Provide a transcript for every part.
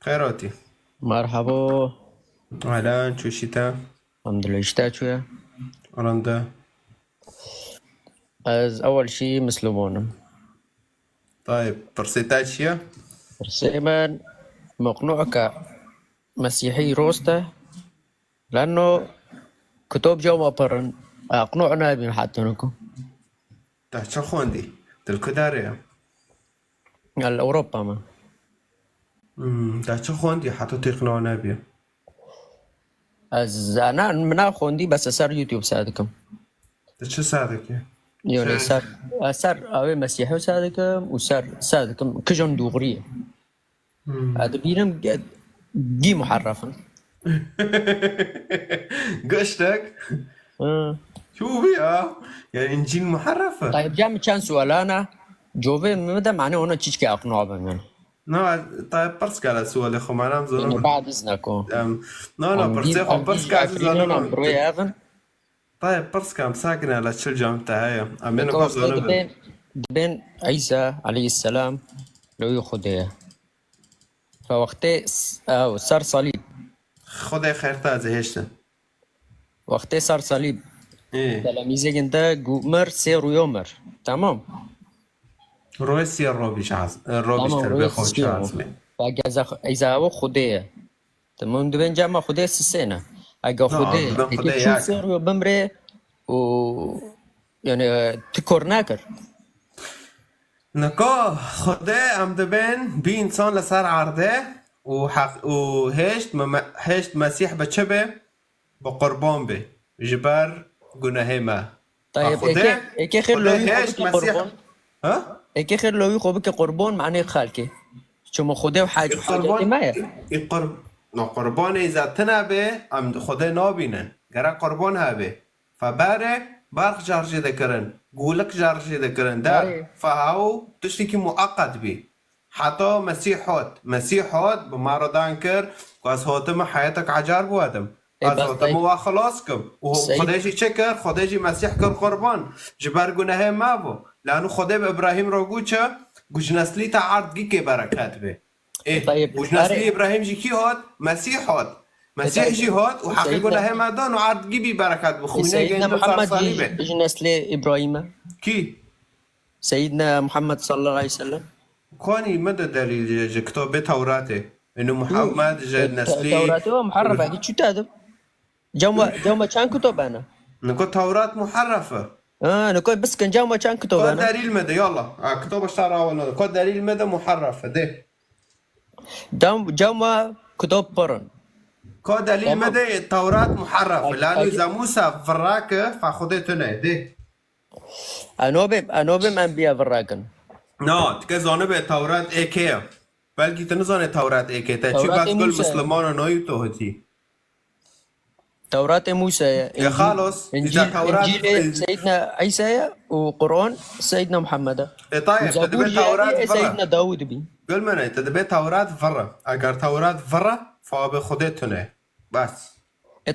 خيراتي. مرحبا. أهلا، شو شتا؟ الحمد لله. اشتاق شوية. رندا. از أول شي مسلمون. طيب برسيتاتشيا. رسيما مقنوع كمسيحي روستا لأنه كتب جو ما برن أقنعنا بهم حتى نكو تحشا خوندي تلكداريا. الأوروبا ما تحشا خوندي حتى تقنعنا بيا. از أنا من أخوندي بس أسر يوتيوب سادكم تشو ساعدك يا؟ يعني أسر أوي مسيحي سادكم وسر سادكم كجون دوغرية هذا بينم جي محرفا. قشتك؟ شو بيها؟ يعني إنجيل محرفة. طيب جامي كان سؤالانا جوبي مدى معناه هنا تشيك أقنع بهم نو طيب برسك على سؤال خو معنا يعني مزورم. بعد إذنك نو برسك خو برسك على أم بروي زورم. أفن طيب برسك عم ساكن على شل جام تهايا أمين خو زورم. دبين عيسى عليه السلام لو يخديه فوقتي أو صار صليب خدي خير تازي هشتن. وقتي صار صليب إيه. تلاميذي جندا جومر سيرو يومر تمام رويسي الروبيش الروبيش تمام تربية رويس خوش سيرو عازمي. إذا هو خديه تمام دبين جامع خديه السنة أجا خديه بدون خدي تشوف ياك. سيرو بمري و يعني تكورناكر نكو خدي أم دبين بي إنسان لسار عرضه هشت مسيح بتشبه بقربان به جبر جناه ما. طيب إيكي خير لو يخبك قربان ها؟ إيكي خير لو يخبك قربان معناه خالك شو ما خديه وحاجة قربان ما هي قربان إذا تنبه أم خدي نابينن جرا قربان هبه فباره برق جارجي ذكرن قولك جارجي ذكرن ده فهو تشتكي مؤقت بي حتى مسيحات بماردان كر قاس هاتم حياتك عجار بوادم قاس هاتم وخلاصكم وخديجي شكر خديجي مسيح كر قربان جبر گناه ما بو لانه خدي ابراهيم رو گوچه گوش نسلی تا عرض گی که برکت به طيب وش نسلی ابراهيم جي كي هات مسيح هات مسيح جي هات وحقي گناه ما دان وعرض گي بي بركت بخوينه سيدنا محمد صليبه يجي نسل ابراهيم كي سيدنا محمد صلى الله عليه وسلم كوني مدى دليل كتاب توراته انه محمد جد نسلي توراته محرفه هيك شو تادم جوما كان كتب انا نقول توراة محرفة. نقول بس كان جوما كان كتب انا كود دليل مدى يلا كتاب اشترى اول كود دليل مدى محرفة ده جوما كتب برن كود دليل مدى التوراة محرفة لانه اذا موسى فراك فخذتنا ده انوبم انبياء فراكن تكزانه به توراة ايكيا بلکه تنزانه توراة ايكيا تشي بس كل مسلمان نوي توهتي توراة موسى يا خالص إنجيل سيدنا عيسى وقرآن سيدنا محمد. طيب تدبي توراة سيدنا داود بي. قل مني تدبي توراة فرة اگر توراة فرة فهو خدتنا بس.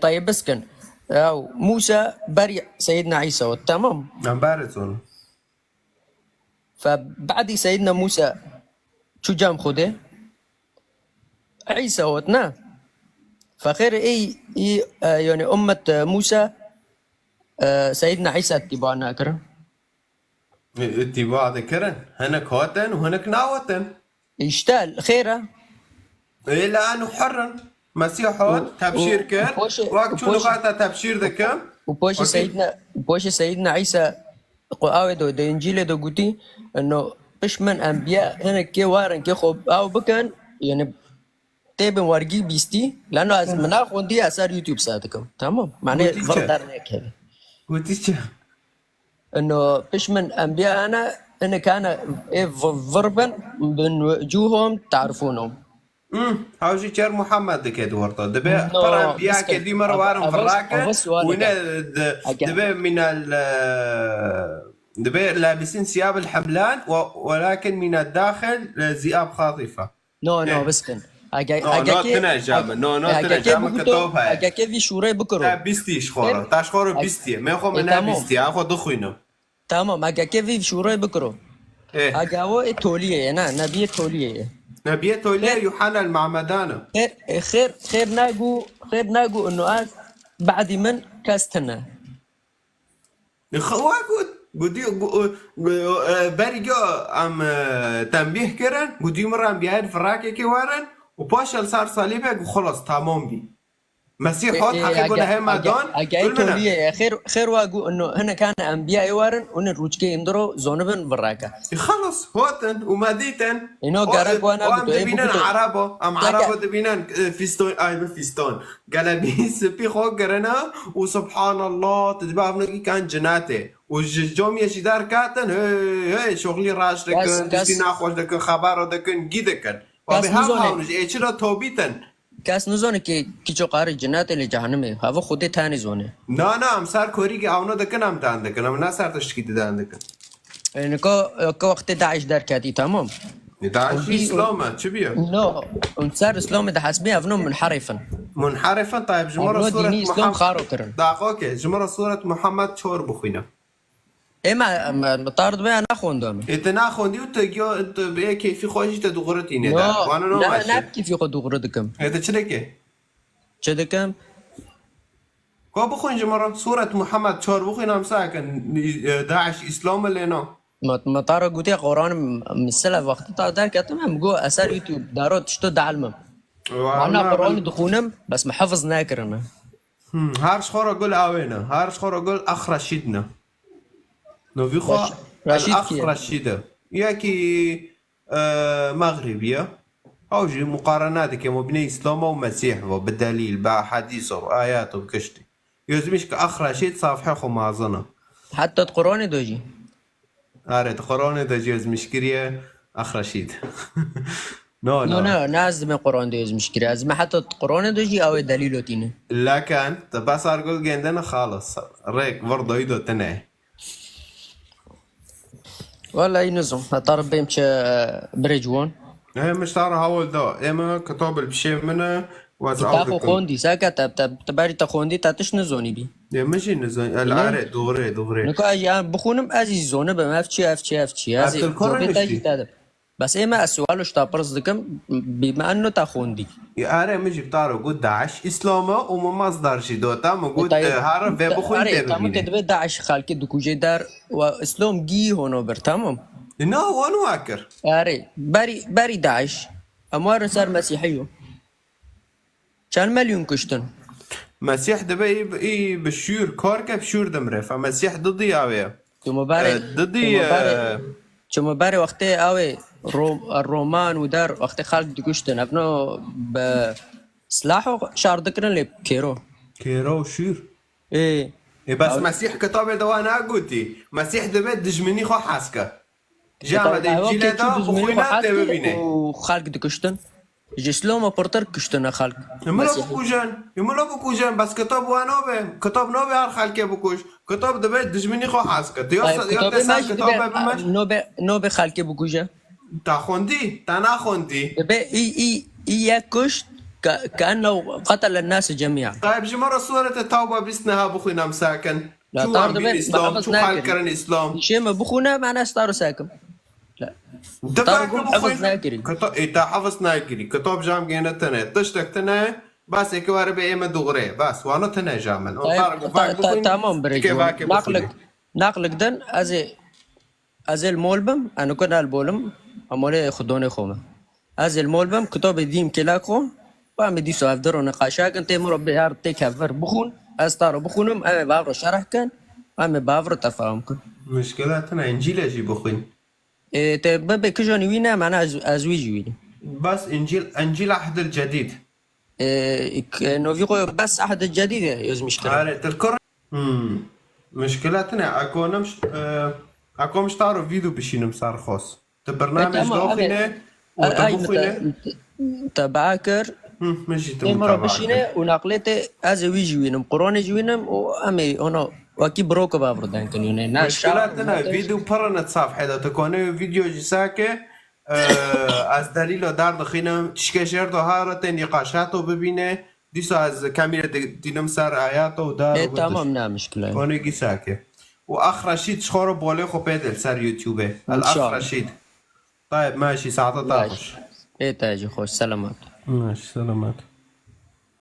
طيب بس كان أو موسى بريء سيدنا عيسى تمام. نعم بارزون. فبعد سيدنا موسى شو جام خده؟ عيسى وتنا. فخير اي يعني أمة موسى سيدنا عيسى اتباعنا كرن اتباع ذكرن هناك هاتن وهناك ناوتن يشتغل خيره إيه لأنه حرن مسيح هات تبشير كر وقت شو لغاية تبشير ذكر وبوش سيدنا عيسى قاعد ود إنجيل ده قلتي إنه إيش من أنبياء هنا كي وارن كي خب أو بكن يعني تبين ورقي بيستي لأنه من أخوان دي أسار يوتيوب ساعتكم تمام معناه فردارنا كذا قلتيش إنه إيش من أنبياء أنا كان إيه ضربا من وجوههم تعرفونهم هاوجي شر محمد كده ورطة دبي ترى أنبياء كدي مرة وارن فراكة وهنا دبي من دبي لابسين ثياب الحملان ولكن من الداخل ذئاب خاطفة نو بس كن نو تنجام كتوبها اگه که وی شوره بکرو بیستیش خوره تاش خوره بیستیه من خو من بیستی اخو دخوینم تمام اگه که وی شوره بکرو اگه او تولیه نه نبی تولیه نبيه تولي يوحنا المعمدانة خير ناقو انه بعد من كاستنا خواكود قدي بريجو ام تنبيه كرن قدي مرة ام بيهاد فراكي كوارن وباشل صار صليبك وخلص تمام بي مسيح هات حقي قلنا هما دون اجاي تولي خير واقو انه هنا كان انبياء وارن ون الروجكي يمدرو زونبن فراكا خلص هوتن وماديتن انه قرق وانا قلت دبينان عربو ام عربو دبينان فيستون بالفيستون قال بيس بي خو قرنا وسبحان الله تتبع ابنك كان جناته وجوم يشدار كاتن هي شغلي راش دكن دينا خوش دكن خبر دكن جيدكن وبهم ايشرا توبيتن كاس نزونه كي جو قاري جنات اللي جهنم هذا خودي ثاني زونه نا ام سار كوري كي اونو دكن ام دكن ام ناس صارت تشكي دكن يعني كو وقت داعش دار كاتي تمام داعش اسلام تشبيه نو انصار اسلام ده حسبي افنو منحرفا طيب جمره سوره محمد اوكي جمره سوره محمد شور بخوينا ما طارد بها ناخون دوم انت ناخون دي وتجيو انت كيف خوشي تدغرتي ندا وانا نو ماشي لا كيف يدغرتكم انت شنكه شدكم كو بخون جمره سوره محمد شور بخوينا مساكن داعش اسلام لنا ما طارق قلت قرآن مثلا وقت دار كتمام جو اثر يوتيوب دارو تشتو دعلمم انا قرآن دخونم بس محفظ ناكرنا هارش خورا قول اوينا هارش خورا قول اخ رشيدنا نو في خو الاخ رشيده ياكي مغربيه او جي مقارنات كما بني اسلام ومسيح وبالدليل باحاديث وايات وكشتي يزمش كاخ رشيد صافحه خو مازنا حتى القرآن دوجي آره قرآن دجاز مشكرية أخ رشيد نو ناس من قرآن دجاز مشكرية از ما حتى قرآن دجي أو دليله تينه لكن بس أقول جندنا خالص ريك برضه يدو تناه والله ينزم هطرب بيمش بريجوان مش تعرف هول ده إما كتاب البشي منه تاخو خوندي ساكت تباري تخوندي تاتش نزوني بي يا ماشي نزوني العرق دغري نكو أجيان بخونم أزي زونة بما أفتشي أزي بس إما السؤال وش تابرز دكم بما أنه تخوندي يا أري مش بتعرف قد داعش إسلامه وما مصدر شي دوتا موجود هارب في بخون تبي تمام تدبي داعش خالك دكوجي دار وإسلام جي هونو بر تمام إنه هو نواكر أري باري داعش أموار صار مسيحيو كان مليون كشتن مسيح دبي بشور كاركه بشور دمره فمسيح ضدي اوي ضدي باري وقتي اوي الرومان ودار وقتي خالد دكشتن ابنو بسلاحو شعر ذكرن لي كيرو شور ايه بس مسيح كتابه دوانا قلتي مسيح دبي دجمني خو حاسكه جامع الانجيل ده بخوينا تبينه وخالد دكشتن جسلوما بورتر كشتنا خالق يملو بكوجان بس كتاب وانوبه كتاب نوبه هر خالق بكوش كتاب دبي دجمني خو حاسك يا كتاب نوبه خالق بكوجا تانا خوندي دبي اي ياكش كانه قتل الناس جميعا طيب جمره سوره التوبه بسنها بخونا مساكن لا طار دبي شو خالق كرن اسلام شيما بخونا معنا ستارو ساكن لا حفظ ناكري حفظ ناكري كتاب جام جينا تنا تشتك تنا بس يكوار بأيما دغري بس وانا تنا جامل تمام بريجو ناقلك دن ازي المولبم انا كنا البولم امولي خدوني خومه ازي المولبم كتاب ديم كلاكو وام دي سو افدرو نقاشاك انت مربي هار تكفر بخون استارو بخونم ام بافر شرح كان ام بافر تفاهم كن مشكلتنا انجيل اجي بخين تبقى كجوني وينا معناها أزويج وينا بس إنجيل أحد الجديد نوفيقو بس أحد الجديد يوز مشكلة تذكر مشكلتنا أكو مش تعرف فيديو بشينم صار خاص تبرنامج داخلنا وتبوخنا تباكر ماشي تمر بشينه ونقلته أزويج وينم قرآن جوينم وأمي هنا وكي بروك بافردان كنيونه ناس مشكلتنا فيديو برنت صفحه اذا تكون فيديو جساكه از دلیل دار دخینم تشکشر دو هارت نقاشاتو ببینه دیسو از کاميرا دینم سر آیاتو دار تمام نه مشكله كونه جساكه واخ رشيد شخور بوله خو بدل سر يوتيوب الاخ رشيد طيب ماشي ساعه طاقش ايه تاجي خوش سلامات. ماشي سلامات.